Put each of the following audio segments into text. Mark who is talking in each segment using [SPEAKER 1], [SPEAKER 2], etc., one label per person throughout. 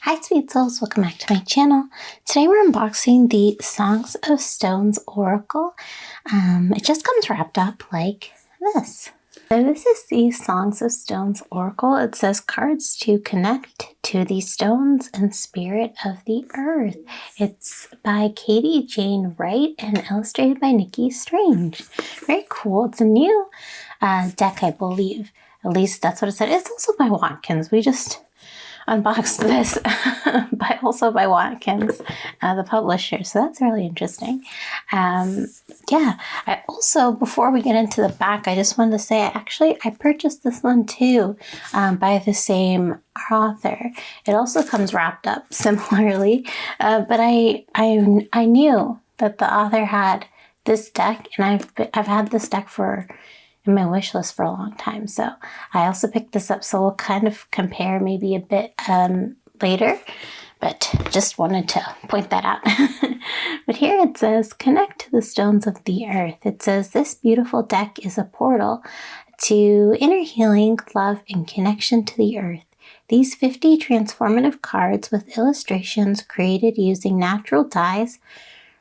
[SPEAKER 1] Hi sweet souls, welcome back to my channel. Today we're unboxing the Songs of Stones Oracle. It just comes wrapped up like this. So this is the Songs of Stones Oracle. It says cards to connect to the stones and spirit of the earth. It's by Katie-Jane Wright and illustrated by Nikki Strange. Very cool. It's a new deck, I believe. At least that's what it said. It's also by Watkins. We just unboxed this also by Watkins, the publisher, so that's really interesting. Yeah, I also, before we get into the back, I just wanted to say I purchased this one too by the same author. It also comes wrapped up similarly, but I knew that the author had this deck, and I've had this deck in my wish list for a long time. So I also picked this up, so we'll kind of compare maybe a bit later, but just wanted to point that out. But here it says, connect to the stones of the earth. It says, this beautiful deck is a portal to inner healing, love, and connection to the earth. These 50 transformative cards with illustrations created using natural dyes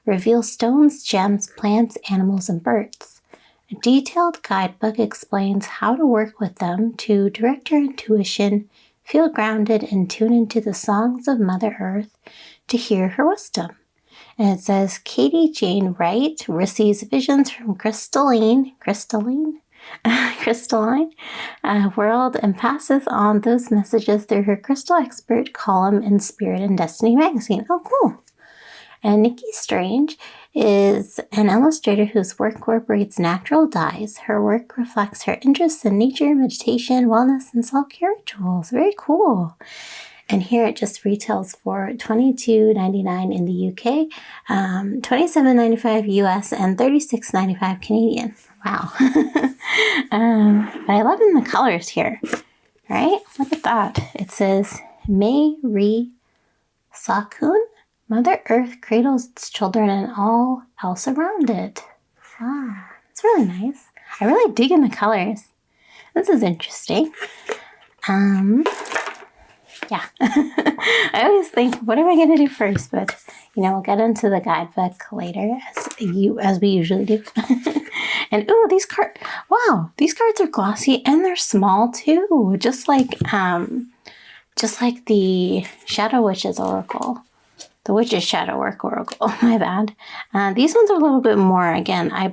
[SPEAKER 1] reveal stones, gems, plants, animals, and birds. A detailed guidebook explains how to work with them to direct your intuition, feel grounded, and tune into the songs of Mother Earth to hear her wisdom. And it says, Katie-Jane Wright receives visions from crystalline world and passes on those messages through her Crystal Expert column in Spirit and Destiny magazine. Oh, cool. And Nikki Strange is an illustrator whose work incorporates natural dyes. Her work reflects her interests in nature, meditation, wellness, and self-care rituals. Very cool. And here it just retails for $22.99 in the UK, $27.95 US, and $36.95 Canadian. Wow. But I love the colors here, right? Look at that. It says, May Ri Sakun. Mother Earth cradles its children and all else around it. Ah, it's really nice. I really dig in the colors. This is interesting. Yeah. I always think, what am I going to do first? But, we'll get into the guidebook later, as we usually do. And, ooh, these cards are glossy and they're small too. Just like the Shadow Witch's Oracle. The Witch's Shadow Work Oracle. Oh, my bad. These ones are a little bit more. Again, I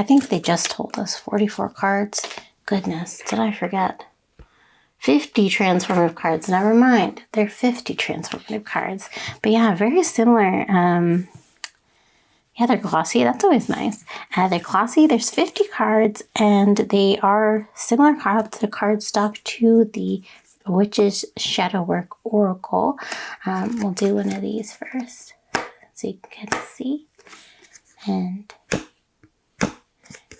[SPEAKER 1] think they just told us 44 cards. Goodness, did I forget? 50 transformative cards. Never mind. They're 50 transformative cards. But yeah, very similar. Yeah, they're glossy. That's always nice. They're glossy. There's 50 cards, and they are similar cards to cardstock to the Witch's Shadow Work Oracle. We'll do one of these first so you can kind of see. And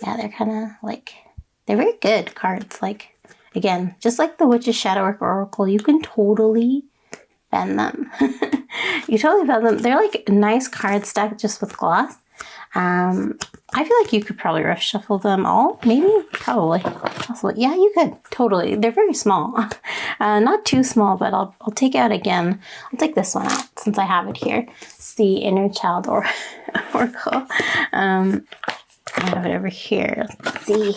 [SPEAKER 1] yeah, they're kind of they're very good cards. Again, just like the Witch's Shadow Work Oracle, you can totally bend them. You totally bend them. They're like nice card stack just with gloss. I feel like you could probably rough shuffle them all. Maybe, probably, possibly. Yeah, you could, totally. They're very small. Not too small, but I'll take out again. I'll take this one out since I have it here. It's the Inner Child Oracle. I have it over here. Let's see.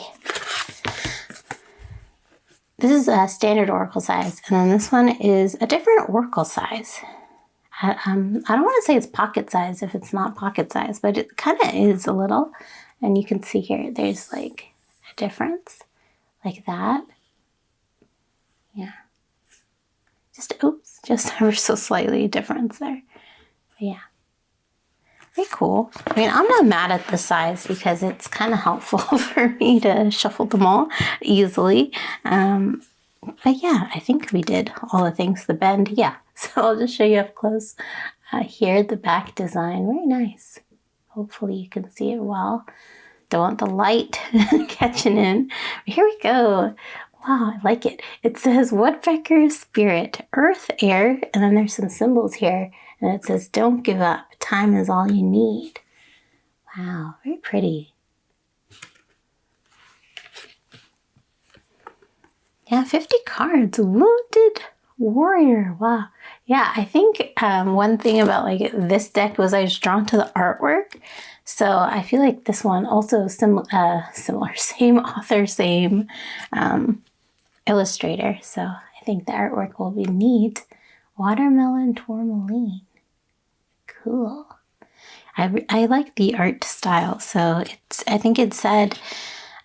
[SPEAKER 1] This is a standard Oracle size, and then this one is a different Oracle size. I don't want to say it's pocket size if it's not pocket size, but it kind of is a little. And you can see here, there's a difference like that. Yeah. Just ever so slightly difference there. But yeah. Very cool. I mean, I'm not mad at the size because it's kind of helpful for me to shuffle them all easily. But yeah, I think we did all the things. The bend, yeah. So I'll just show you up close. Here, the back design, very nice. Hopefully you can see it well. Don't want the light catching in. But here we go. Wow, I like it. It says Woodpecker Spirit, Earth, Air, and then there's some symbols here. And it says, don't give up. Time is all you need. Wow, very pretty. Yeah, 50 cards. Wounded Warrior. Wow. Yeah, I think one thing about like this deck was I was drawn to the artwork. So I feel like this one also similar, same author, same illustrator. So I think the artwork will be neat. Watermelon tourmaline. Cool. I like the art style. So I think it said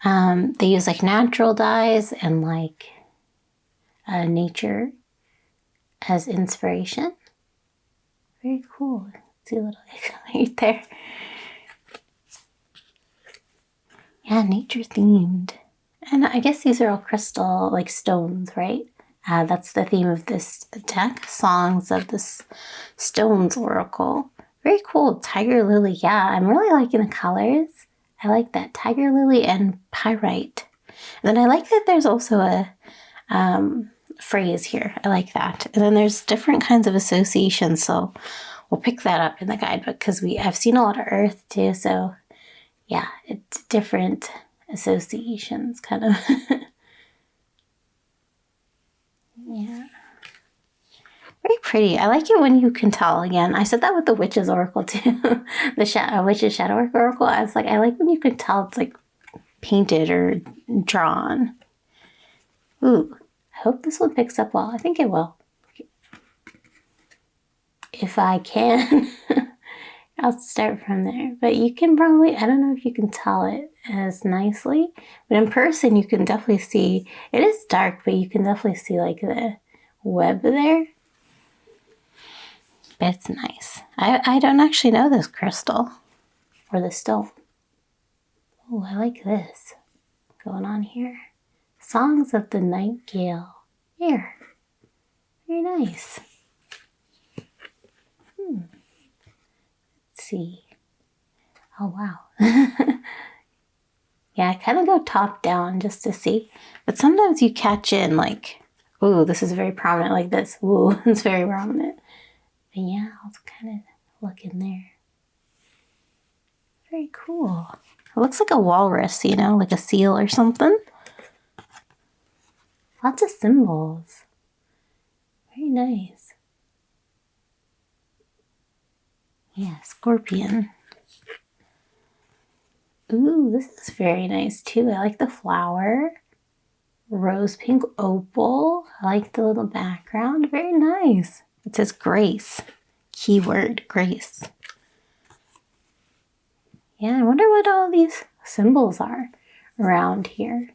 [SPEAKER 1] they use like natural dyes and like nature as inspiration. Very cool. See a little right there. Yeah, nature themed. And I guess these are all crystal, like stones, right? That's the theme of this deck. Songs of the Stones Oracle. Very cool. Tiger Lily. Yeah, I'm really liking the colors. I like that. Tiger Lily and Pyrite. And then I like that there's also a phrase here. I like that. And then there's different kinds of associations. So we'll pick that up in the guidebook because I've seen a lot of earth too. So yeah, it's different associations kind of. Yeah. Very pretty. I like it when you can tell. Again, I said that with the Witch's Oracle too. The Witch's Shadow Oracle. I was like, I like when you can tell it's like painted or drawn. Ooh, I hope this one picks up well. I think it will. If I can, I'll start from there. But you can probably, I don't know if you can tell it as nicely, but in person you can definitely see, it is dark, but you can definitely see like the web there. But it's nice. I don't actually know this crystal or the stone. Oh, I like this going on here. Songs of the Nightingale. Here. Very nice. Let's see. Oh, wow. Yeah, I kind of go top down just to see. But sometimes you catch in like, ooh, this is very prominent like this. Ooh, it's very prominent. But yeah, I'll kind of look in there. Very cool. It looks like a walrus, you know, like a seal or something. Lots of symbols. Very nice. Yeah, scorpion. Ooh, this is very nice too. I like the flower. Rose pink opal. I like the little background. Very nice. It says grace. Keyword grace. Yeah, I wonder what all these symbols are around here.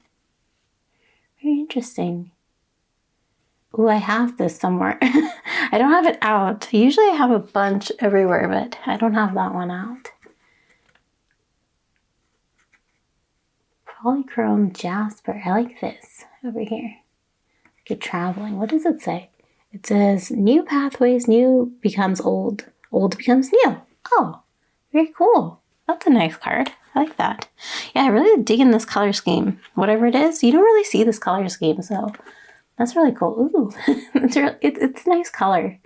[SPEAKER 1] Very interesting. Ooh, I have this somewhere. I don't have it out. Usually I have a bunch everywhere, but I don't have that one out. Polychrome Jasper. I like this over here. Get traveling. What does it say? It says new pathways, new becomes old, old becomes new. Oh, very cool. That's a nice card. I like that. Yeah, I really dig in this color scheme. Whatever it is, you don't really see this color scheme, so that's really cool. Ooh, it's a nice color.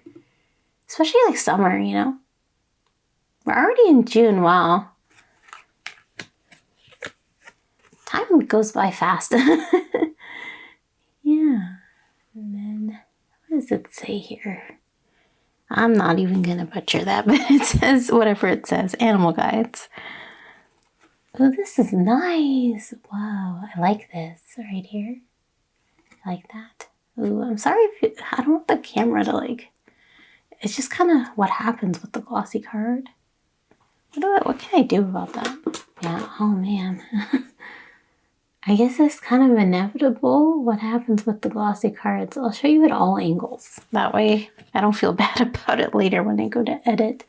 [SPEAKER 1] Especially like summer, you know? We're already in June, wow. Time goes by fast. Yeah. And then, what does it say here? I'm not even going to butcher that, but it says, whatever it says, animal guides. Oh, this is nice. Wow, I like this right here. I like that. Ooh, I'm sorry if I don't want the camera to like, it's just kind of what happens with the glossy card. What can I do about that? Yeah, oh man. I guess it's kind of inevitable what happens with the glossy cards. I'll show you at all angles. That way I don't feel bad about it later when I go to edit.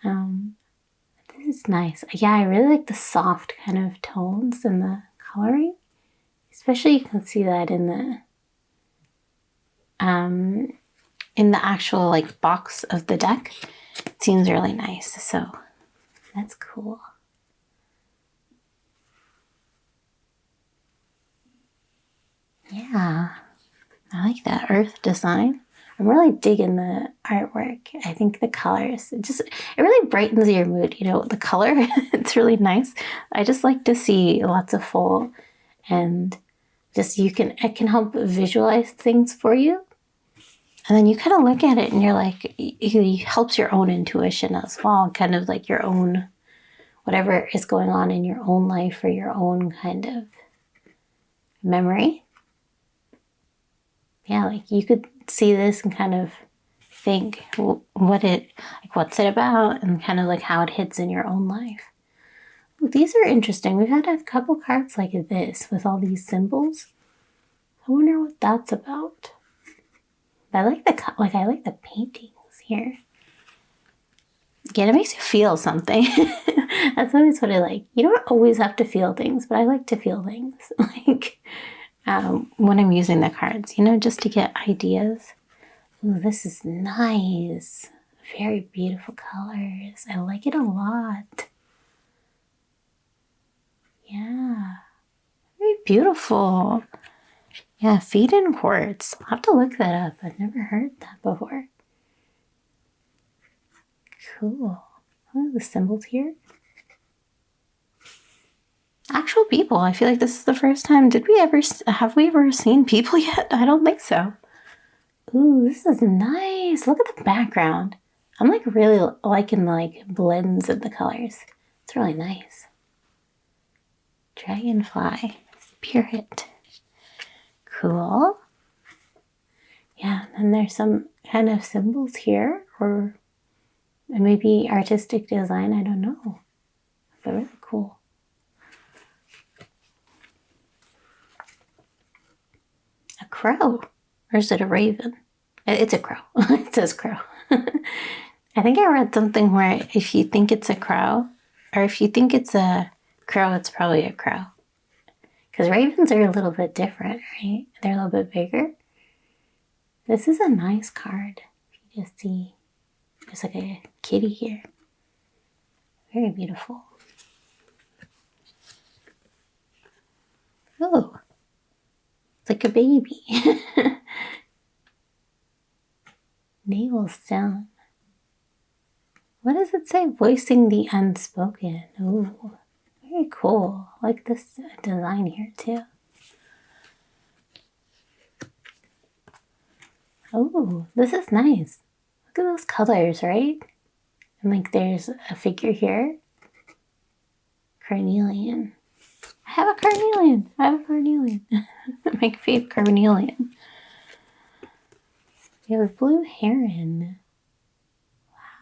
[SPEAKER 1] This is nice. Yeah, I really like the soft kind of tones and the coloring. Especially you can see that in the actual like box of the deck. It seems really nice. So that's cool. Yeah, I like that earth design. I'm really digging the artwork. I think the colors, it really brightens your mood. You know, the color, it's really nice. I just like to see lots of full and just it can help visualize things for you. And then you kind of look at it and you're like, it helps your own intuition as well, kind of like your own, whatever is going on in your own life or your own kind of memory. Yeah, like you could see this and kind of think what's it about, and kind of like how it hits in your own life. Ooh, these are interesting. We've had a couple cards like this with all these symbols. I wonder what that's about. I like the paintings here. Again, it makes you feel something. That's always what I like. You don't always have to feel things, but I like to feel things. Like when I'm using the cards, just to get ideas. Ooh, this is nice. Very beautiful colors. I like it a lot. Yeah. Very beautiful. Yeah, feed in quartz. I'll have to look that up. I've never heard that before. Cool. Oh, the symbols here. Actual people. I feel like this is the first time. Have we ever seen people yet? I don't think so. Ooh, this is nice. Look at the background. I'm like really liking the blends of the colors. It's really nice. Dragonfly. Spirit. Cool. Yeah, and then there's some kind of symbols here, or maybe artistic design, I don't know. But really cool. A crow. Or is it a raven? It's a crow. It says crow. I think I read something where if you think it's a crow, or if you think it's a crow, it's probably a crow. Because ravens are a little bit different, right? They're a little bit bigger. This is a nice card. If you just see, there's like a kitty here. Very beautiful. Oh, it's like a baby. Navel stone. What does it say? Voicing the unspoken. Ooh, very cool. I like this design here too. Oh, this is nice. Look at those colors, right? And there's a figure here. Carnelian. I have a carnelian. My favorite carnelian. You have a blue heron.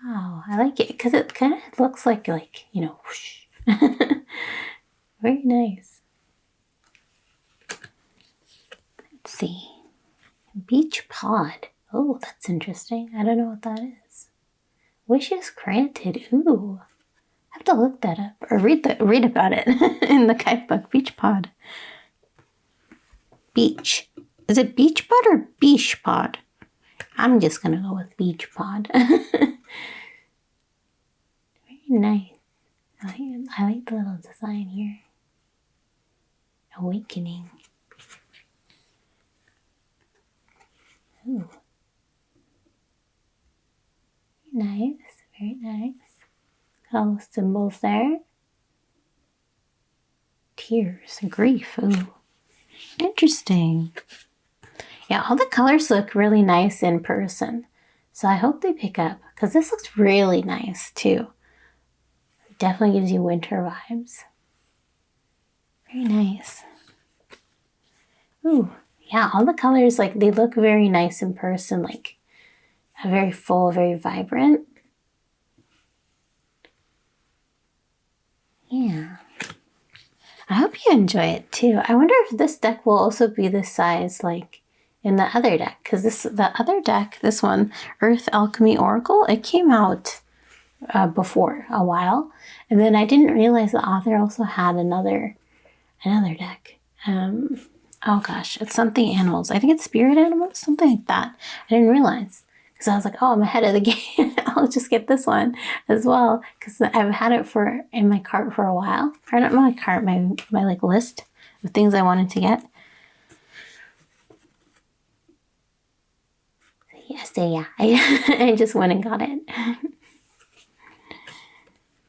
[SPEAKER 1] Wow, I like it because it kind of looks like whoosh. Very nice. Let's see. Beach pod. Oh, that's interesting. I don't know what that is. Wishes granted. Ooh. I have to look that up or read about it in the guidebook. Beach pod. Beach. Is it beach pod or beach pod? I'm just gonna go with beach pod. Very nice. I like the little design here. Awakening. Ooh. Very nice. Very nice. All the symbols there. Tears. Grief. Ooh. Interesting. Yeah, all the colors look really nice in person. So I hope they pick up because this looks really nice too. It definitely gives you winter vibes. Very nice. Ooh, yeah, all the colors, they look very nice in person, very full, very vibrant. Yeah. I hope you enjoy it too. I wonder if this deck will also be this size in the other deck, because the other deck, this one, Earth Alchemy Oracle, it came out before a while, and then I didn't realize the author also had another deck. Oh gosh, it's something animals. I think it's spirit animals, something like that. I didn't realize because I was like, oh, I'm ahead of the game. I'll just get this one as well because I've had it in my cart for a while. Or not my cart, my list of things I wanted to get. Yeah, I just went and got it.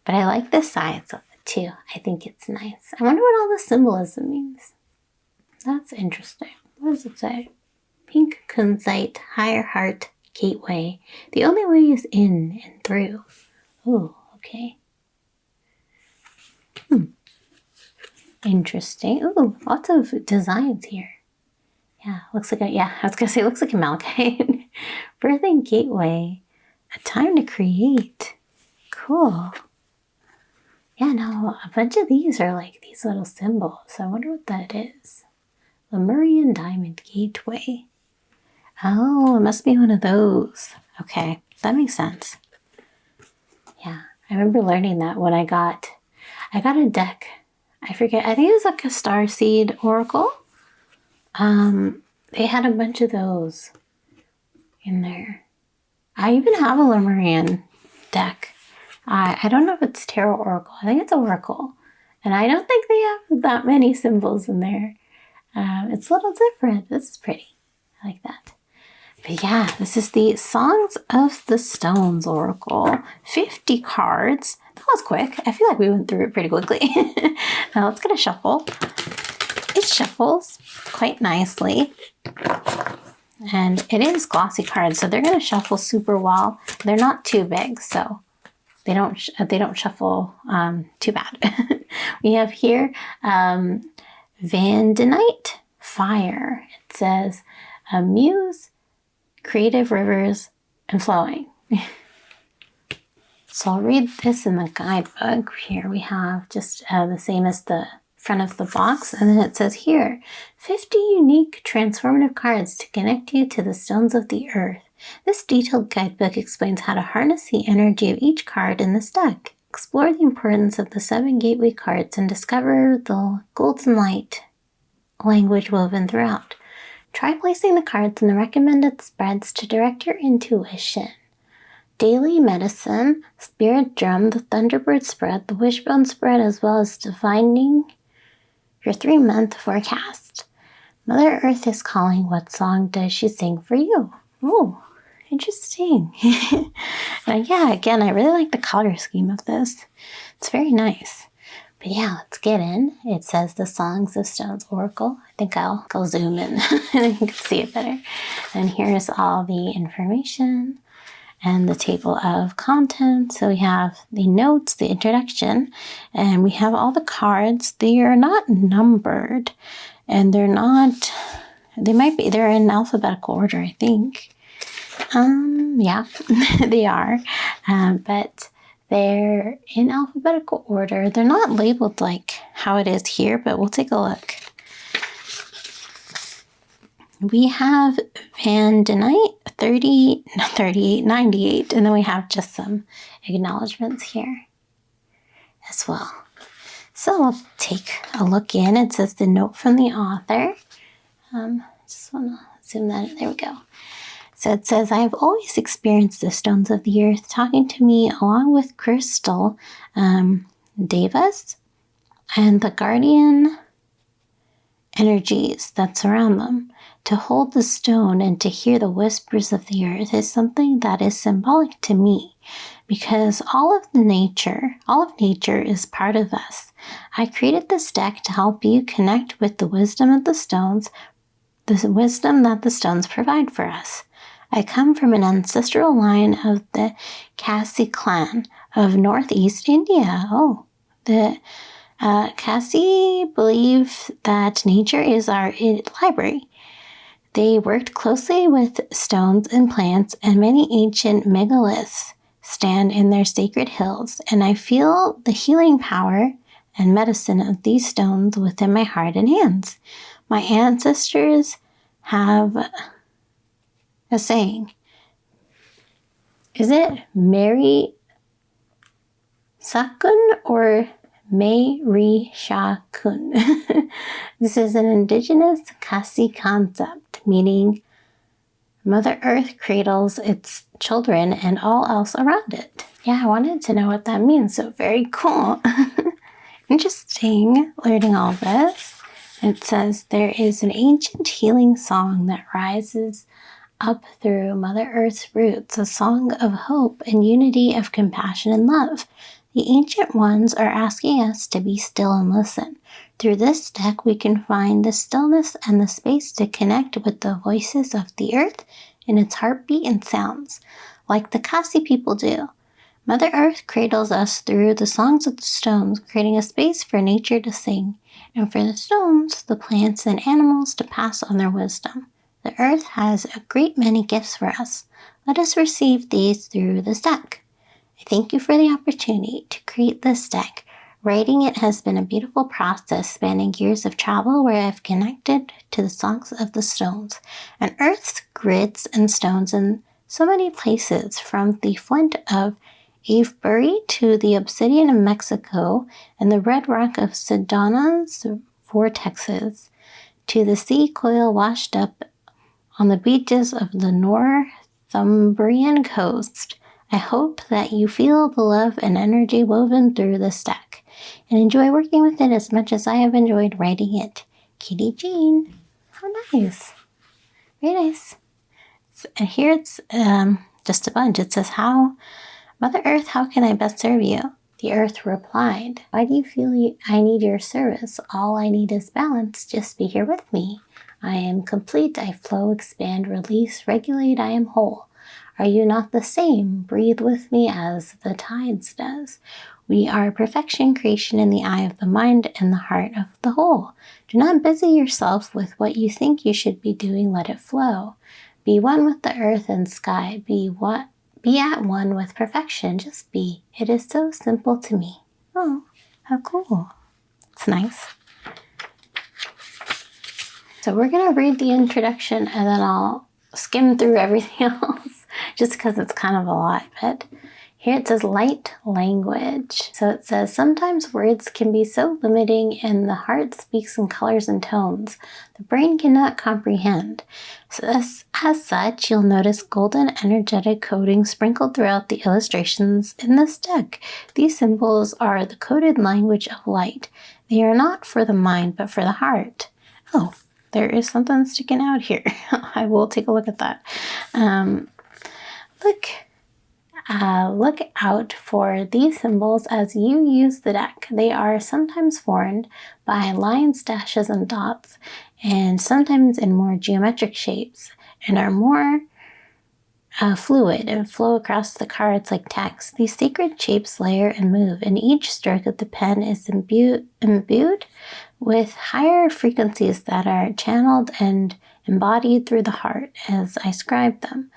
[SPEAKER 1] But I like the size of it too. I think it's nice. I wonder what all the symbolism means. That's interesting. What does it say? pink kunzite, higher heart, gateway. The only way is in and through. Ooh, okay. Interesting. Ooh, lots of designs here. Yeah, looks like I was gonna say, looks like a malachite. Birthing gateway, a time to create. Cool. Yeah, no, a bunch of these are like these little symbols. I wonder what that is. Lemurian diamond gateway. Oh, it must be one of those. Okay, that makes sense. Yeah, I remember learning that when I got a deck. I forget, I think it was like a Starseed Oracle. They had a bunch of those in there. I even have a Lemurian deck. I don't know if it's Tarot Oracle. I think it's Oracle. And I don't think they have that many symbols in there. It's a little different. This is pretty. I like that. But yeah, this is the Songs of the Stones Oracle. 50 cards. That was quick. I feel like we went through it pretty quickly. Now let's get a shuffle. It shuffles quite nicely. And it is glossy cards, so they're going to shuffle super well. They're not too big, so they don't shuffle too bad. We have here Vandinite Fire. It says Muse, Creative Rivers, and Flowing. So I'll read this in the guidebook. Here we have just the same as the front of the box, and then it says here 50 unique transformative cards to connect you to the stones of the earth. This detailed guidebook explains how to harness the energy of each card in this deck. Explore the importance of the 7 gateway cards and discover the golden light language woven throughout. Try placing the cards in the recommended spreads to direct your intuition. Daily Medicine, Spirit Drum, the Thunderbird spread, the Wishbone spread, as well as defining your 3-month forecast. Mother Earth is calling. What song does she sing for you? Oh, interesting. Yeah, again, I really like the color scheme of this. It's very nice. But yeah, let's get in. It says the Songs of Stones Oracle. I think I'll go zoom in and you can see it better. And here's all the information and the table of contents. So we have the notes, the introduction, and we have all the cards. They are not numbered, and they're in alphabetical order, I think. Yeah, they are, but they're in alphabetical order. They're not labeled like how it is here, but we'll take a look. We have Vandinite 98, and then we have just some acknowledgements here as well. So we'll take a look in. It says the note from the author. Just want to zoom that in. There we go. So it says, I have always experienced the stones of the earth talking to me along with crystal devas and the guardian energies that surround them. To hold the stone and to hear the whispers of the earth is something that is symbolic to me, because all of nature is part of us. I created this deck to help you connect with the wisdom of the stones, the wisdom that the stones provide for us. I come from an ancestral line of the Khasi clan of Northeast India. Oh, the Khasi believe that nature is our library. They worked closely with stones and plants, and many ancient megaliths stand in their sacred hills, and I feel the healing power and medicine of these stones within my heart and hands. My ancestors have a saying. Is it Mary Sakun or Mary Shakun? This is an indigenous Khasi concept, meaning Mother Earth cradles its children and all else around it. Yeah, I wanted to know what that means, so very cool. Interesting learning all this. It says there is an ancient healing song that rises up through Mother Earth's roots, a song of hope and unity, of compassion and love. The Ancient Ones are asking us to be still and listen. Through this deck, we can find the stillness and the space to connect with the voices of the earth and its heartbeat and sounds, like the Kasi people do. Mother Earth cradles us through the songs of the stones, creating a space for nature to sing, and for the stones, the plants and animals to pass on their wisdom. The earth has a great many gifts for us. Let us receive these through this deck. I thank you for the opportunity to create this deck. Writing it has been a beautiful process spanning years of travel where I've connected to the songs of the stones and earth's grids and stones in so many places, from the flint of Avebury to the obsidian of Mexico and the red rock of Sedana's vortexes, to the sea coil washed up on the beaches of the Northumbrian coast. I hope that you feel the love and energy woven through this deck and enjoy working with it as much as I have enjoyed writing it. Katie-Jane. How nice. Very nice. And here it's just a bunch. It says, Mother Earth, how can I best serve you? The Earth replied, why do you feel I need your service? All I need is balance. Just be here with me. I am complete. I flow, expand, release, regulate. I am whole. Are you not the same? Breathe with me as the tides does. We are perfection, creation in the eye of the mind and the heart of the whole. Do not busy yourself with what you think you should be doing. Let it flow. Be one with the earth and sky. Be at one with perfection. Just be. It is so simple to me. Oh, how cool. It's nice. So we're going to read the introduction and then I'll skim through everything else just because it's kind of a lot. But here it says light language. So it says, sometimes words can be so limiting and the heart speaks in colors and tones the brain cannot comprehend. So as such, you'll notice golden energetic coding sprinkled throughout the illustrations in this deck. These symbols are the coded language of light. They are not for the mind, but for the heart. Oh, there is something sticking out here. I will take a look at that. Look out for these symbols as you use the deck. They are sometimes formed by lines, dashes, and dots, and sometimes in more geometric shapes, and are more fluid and flow across the cards like text. These sacred shapes layer and move, and each stroke of the pen is imbued with higher frequencies that are channeled and embodied through the heart as I scribe them.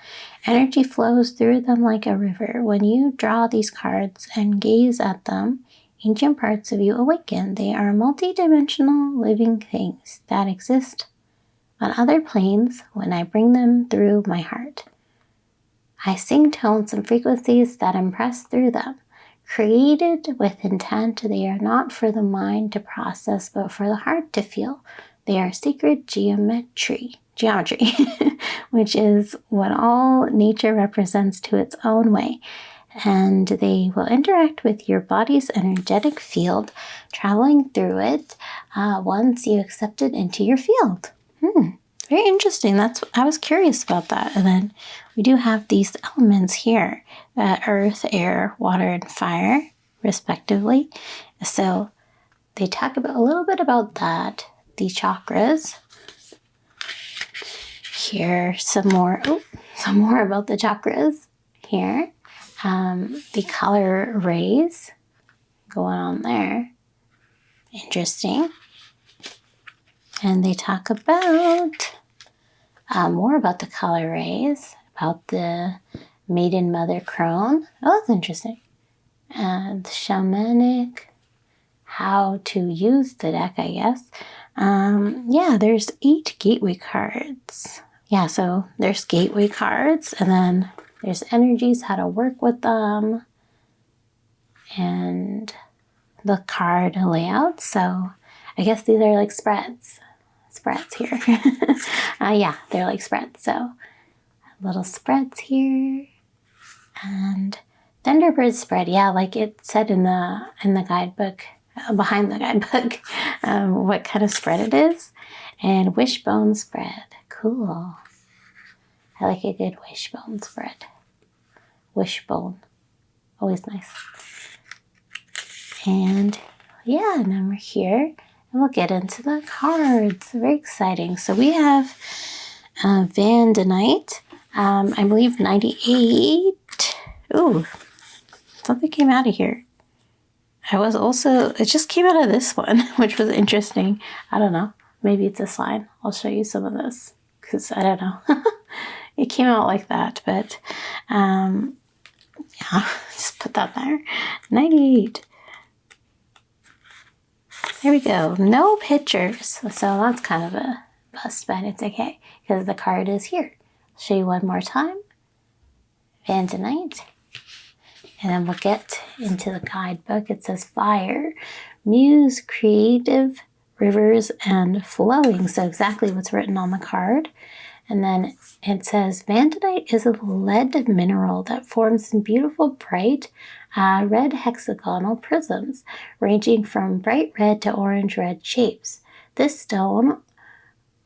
[SPEAKER 1] Energy flows through them like a river. When you draw these cards and gaze at them, ancient parts of you awaken. They are multi-dimensional living things that exist on other planes when I bring them through my heart. I sing tones and frequencies that impress through them. Created with intent, they are not for the mind to process, but for the heart to feel. They are sacred geometry, which is what all nature represents to its own way. And they will interact with your body's energetic field, traveling through it once you accept it into your field. Very interesting. I was curious about that. And then we do have these elements here, earth, air, water, and fire, respectively. So they talk about a little bit about that. The chakras. Here, some more about the chakras. Here, the color rays going on there. Interesting. And they talk about more about the color rays, about the maiden mother crone. Oh, that's interesting. And the shamanic, how to use the deck, I guess. There's 8 gateway cards. Yeah, so there's gateway cards, and then there's energies, how to work with them, and the card layout. So I guess these are like spreads here. They're like spreads. So little spreads here, and Thunderbird spread. Yeah, like it said in the guidebook, behind the guidebook, what kind of spread it is, and wishbone spread. Cool. I like a good wishbone spread. Wishbone, always nice. And yeah, and then we're here. And we'll get into the cards. Very exciting. So we have Vandinite. I believe 98. Ooh, something came out of here. It just came out of this one, which was interesting. I don't know. Maybe it's this line. I'll show you some of this because I don't know. It came out like that, but yeah, just put that there. 98. There we go. No pictures. So that's kind of a bust, but it's okay because the card is here. I'll show you one more time. Vandinite. And then we'll get into the guidebook. It says fire, muse, creative, rivers, and flowing. So exactly what's written on the card. And then it says Vandinite is a lead mineral that forms in beautiful, bright, red hexagonal prisms, ranging from bright red to orange red shapes. This stone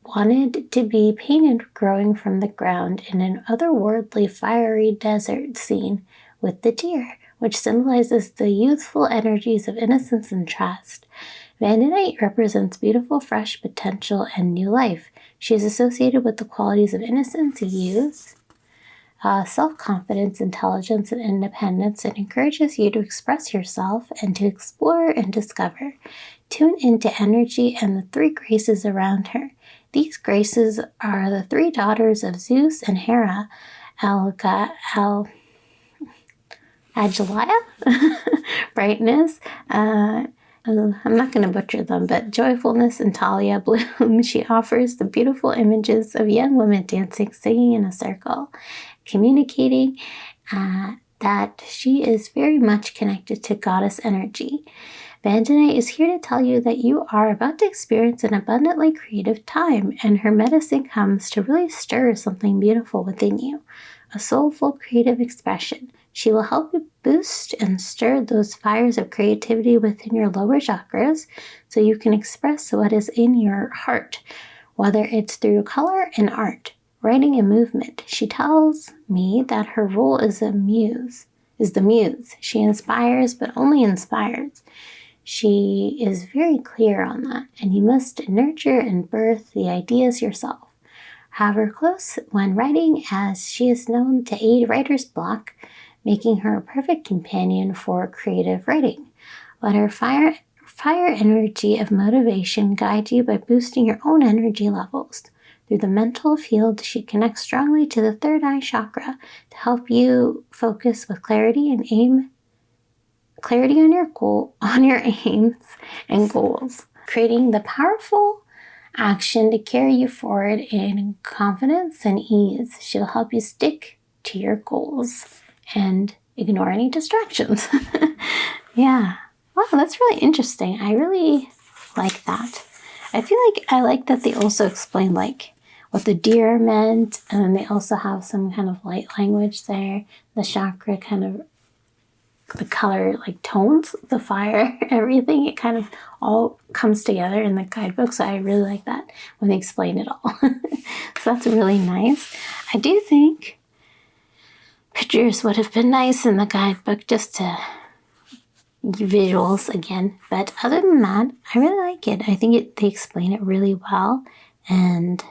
[SPEAKER 1] wanted to be painted growing from the ground in an otherworldly fiery desert scene with the deer, which symbolizes the youthful energies of innocence and trust. Vandinite represents beautiful, fresh potential and new life. She is associated with the qualities of innocence, youth, self-confidence, intelligence, and independence, and encourages you to express yourself and to explore and discover. Tune into energy and the three graces around her. These graces are the three daughters of Zeus and Hera, Agilia, brightness, I'm not going to butcher them, but joyfulness and Talia bloom. She offers the beautiful images of young women dancing, singing in a circle, communicating that she is very much connected to goddess energy. Vandinite is here to tell you that you are about to experience an abundantly creative time, and her medicine comes to really stir something beautiful within you, a soulful creative expression. She will help you boost and stir those fires of creativity within your lower chakras so you can express what is in your heart, whether it's through color and art, writing and movement. She tells me that her role is the muse. She inspires, but only inspires. She is very clear on that, and you must nurture and birth the ideas yourself. Have her close when writing, as she is known to aid writer's block, making her a perfect companion for creative writing. Let her fire energy of motivation guide you by boosting your own energy levels. Through the mental field, she connects strongly to the third eye chakra to help you focus with clarity on your aims and goals, creating the powerful action to carry you forward in confidence and ease. She'll help you stick to your goals and ignore any distractions. Yeah. Wow, that's really interesting. I really like that. I feel like I like that they also explain like what the deer meant, and then they also have some kind of light language there. The chakra kind of, the color like tones, the fire, everything, it kind of all comes together in the guidebook. So I really like that when they explain it all. So that's really nice. I do think pictures would have been nice in the guidebook just to visuals again. But other than that, I really like it. I think they explain it really well. And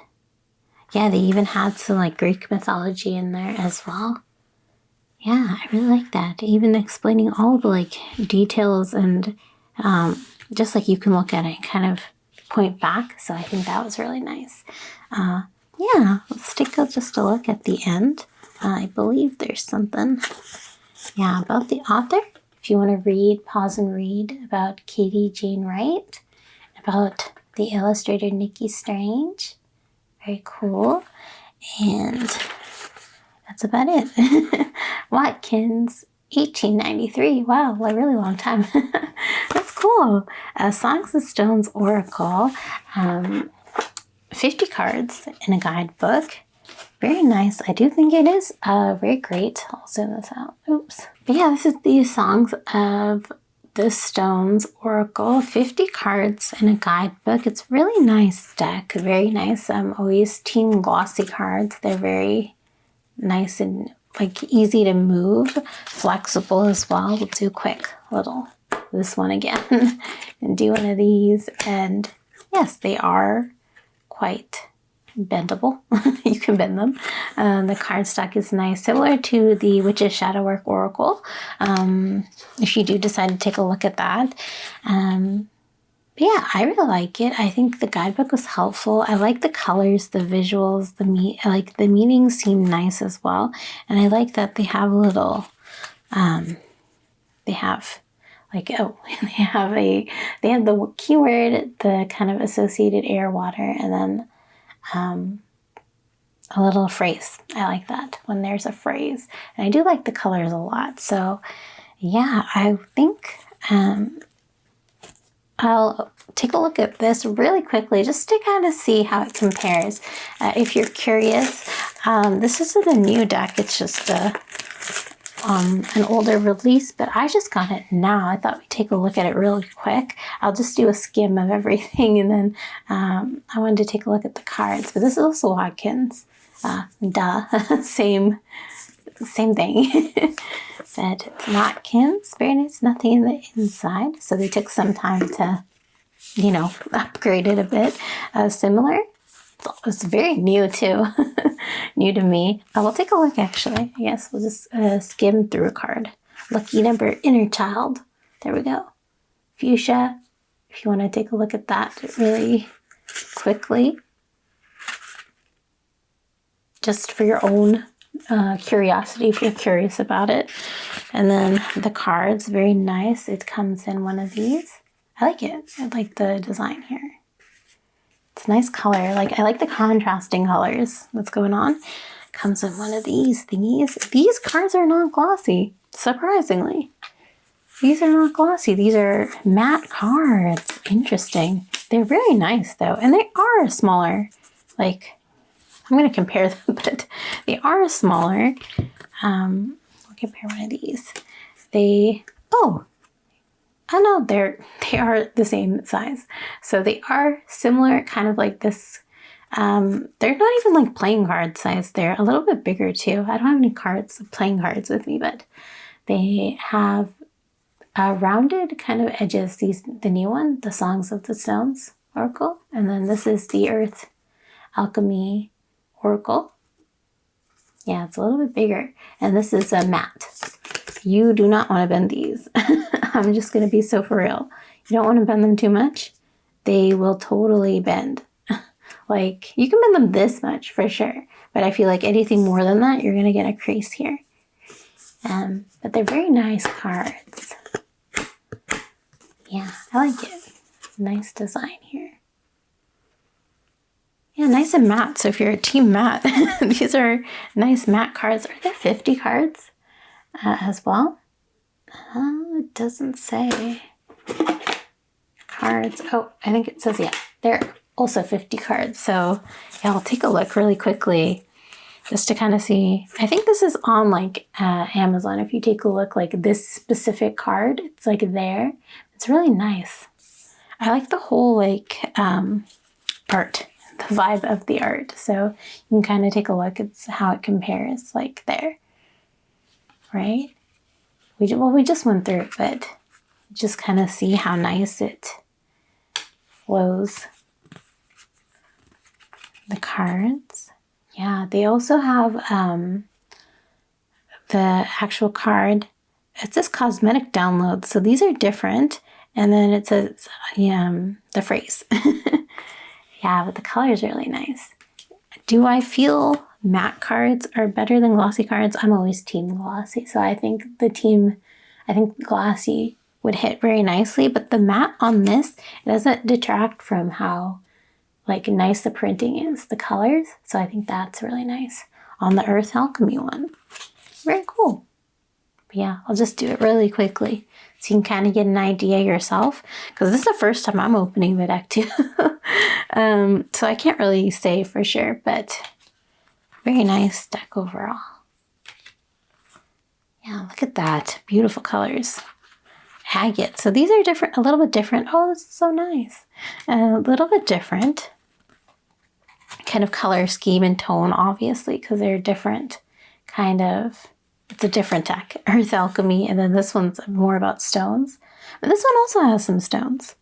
[SPEAKER 1] yeah, they even had some like Greek mythology in there as well. Yeah, I really like that. Even explaining all the like details and just like you can look at it and kind of point back. So I think that was really nice. Yeah, let's take just a look at the end. I believe there's something, yeah, about the author. If you want to pause and read about Katie-Jane Wright, about the illustrator Nikki Strange. Very cool. And that's about it. Watkins, 1893. Wow, a really long time. That's cool. Songs of Stones Oracle. 50 cards in a guidebook. Very nice. I do think it is very great. I'll zoom this out. Oops. But yeah, this is the Songs of the Stones Oracle. 50 cards in a guidebook. It's really nice deck. Very nice. Always team glossy cards. They're very nice and like easy to move. Flexible as well. We'll do a quick little this one again and do one of these. And yes, they are quite bendable. You can bend them. The cardstock is nice, similar to the Witch's Shadowwork Oracle. If you do decide to take a look at that. But yeah, I really like it. I think the guidebook was helpful. I like the colors, the visuals, the meanings seem nice as well. And I like that they have a little, they have the keyword, the kind of associated air, water, and then a little phrase. I like that when there's a phrase. And I do like the colors a lot. So yeah, I think I'll take a look at this really quickly just to kind of see how it compares. If you're curious, this isn't a new deck. It's just an older release, but I just got it now. I thought we'd take a look at it really quick. I'll just do a skim of everything, and then I wanted to take a look at the cards. But this is also Watkins. Same thing. But it's not Kins. Very nice. Nothing in the inside. So they took some time to, upgrade it a bit. Similar. It's very new too. New to me. We'll take a look actually. Yes, we'll just skim through a card. Lucky number, inner child. There we go. Fuchsia. If you want to take a look at that really quickly. Just for your own curiosity, if you're curious about it. And then the cards, very nice. It comes in one of these. I like it. I like the design here. It's a nice color. I like the contrasting colors that's going on. Comes in one of these thingies. These cards are not glossy, surprisingly. These are not glossy. These are matte cards. Interesting. They're very nice though. And they are smaller. I'm going to compare them, but they are smaller. I'll compare one of these. They are the same size. So they are similar, kind of like this. They're not even like playing card size. They're a little bit bigger too. I don't have any playing cards with me, but they have rounded kind of edges. The new one, the Songs of the Stones Oracle. And then this is the Earth Alchemy Oracle. Yeah, it's a little bit bigger. And this is a matte. You do not want to bend these. I'm just going to be so for real. You don't want to bend them too much. They will totally bend. You can bend them this much for sure. But I feel like anything more than that, you're going to get a crease here. But they're very nice cards. Yeah, I like it. Nice design here. Yeah, nice and matte. So if you're a team matte, these are nice matte cards. Are there 50 cards as well? It doesn't say. Cards. Oh, I think it says, yeah, there are also 50 cards. So yeah, I'll take a look really quickly just to kind of see. I think this is on Amazon. If you take a look, this specific card, it's there. It's really nice. I like the whole art. The vibe of the art. So you can kind of take a look at how it compares there. Right? We just went through it, but just kind of see how nice it flows. The cards. Yeah, they also have the actual card. It says cosmetic downloads. So these are different. And then it says the phrase. Yeah, but the color is really nice. Do I feel matte cards are better than glossy cards? I'm always team glossy. So I think glossy would hit very nicely. But the matte on this, it doesn't detract from how nice the printing is, the colors. So I think that's really nice on the Earth Alchemy one. Very cool. But yeah, I'll just do it really quickly so you can kind of get an idea yourself. Because this is the first time I'm opening the deck too. So I can't really say for sure, but very nice deck overall. Yeah, look at that. Beautiful colors. Agate. So these are different, a little bit different. Oh, this is so nice. A little bit different kind of color scheme and tone, obviously, because they're different kind of It's a different deck, Earth Alchemy, and then this one's more about stones. But this one also has some stones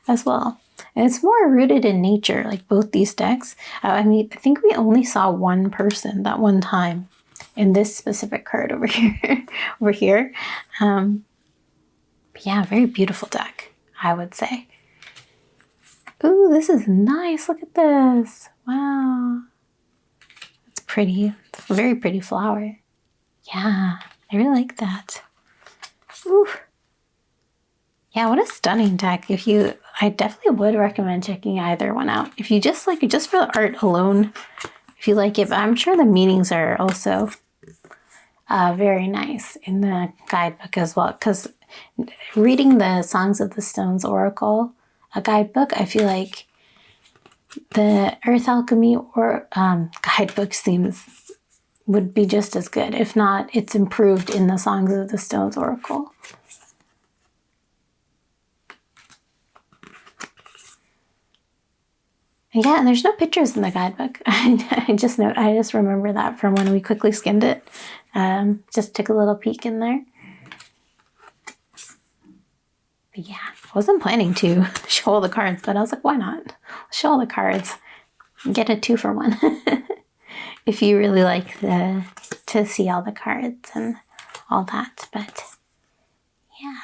[SPEAKER 1] as well. And it's more rooted in nature, like both these decks. I mean, I think we only saw one person that one time in this specific card over here. over here. But yeah, very beautiful deck, I would say. Ooh, this is nice. Look at this. Wow. It's pretty. It's a very pretty flower. Yeah, I really like that. Ooh. Yeah, what a stunning deck. I definitely would recommend checking either one out. If you just like it, just for the art alone, if you like it, but I'm sure the meanings are also very nice in the guidebook as well. Because reading the Songs of the Stones Oracle, a guidebook, I feel like the Earth Alchemy or guidebook themes would be just as good. If not, it's improved in the Songs of the Stones Oracle. Yeah, and there's no pictures in the guidebook. I just remember that from when we quickly skimmed it. Just took a little peek in there. But yeah, I wasn't planning to show all the cards, but I was like, why not? Show all the cards. Get a 2-for-1. If you really like to see all the cards and all that. But yeah,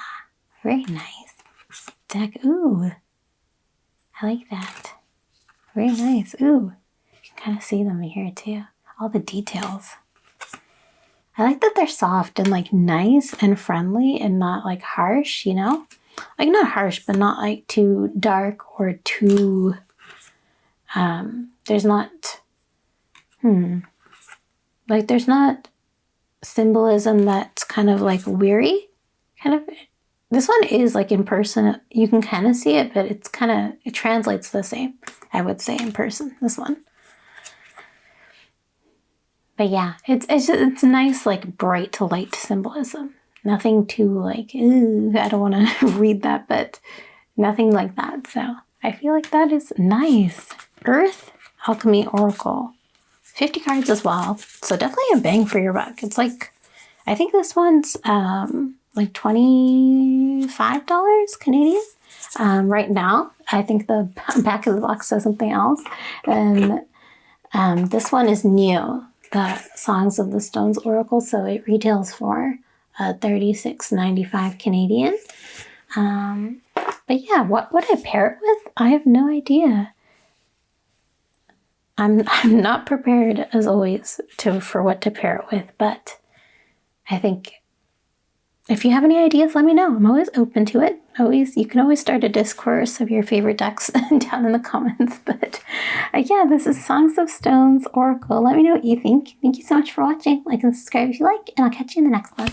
[SPEAKER 1] very nice deck. Ooh, I like that. Very nice. Ooh, you can kind of see them here too. All the details. I like that they're soft and like nice and friendly and not like harsh, you know? Like not harsh, but not like too dark or too, there's not, like there's not symbolism that's kind of like weary. Kind of, this one is like in person, you can kind of see it, but it's kind of, it translates the same, I would say, in person, this one. But yeah, it's nice, like bright to light symbolism. Nothing too like, ooh, I don't want to read that, but nothing like that. So I feel like that is nice. Earth Alchemy Oracle. 50 cards as well. So definitely a bang for your buck. It's like, I think this one's like $25 Canadian. Right now, I think the back of the box says something else. And this one is new, the Songs of the Stones Oracle. So it retails for $36.95 Canadian. But yeah, what would I pair it with? I have no idea. I'm not prepared as always for what to pair it with, but I think if you have any ideas, let me know. I'm always open to it. You can always start a discourse of your favorite decks down in the comments. But yeah, this is Songs of Stones Oracle. Let me know what you think. Thank you so much for watching. Like and subscribe if you like, and I'll catch you in the next one.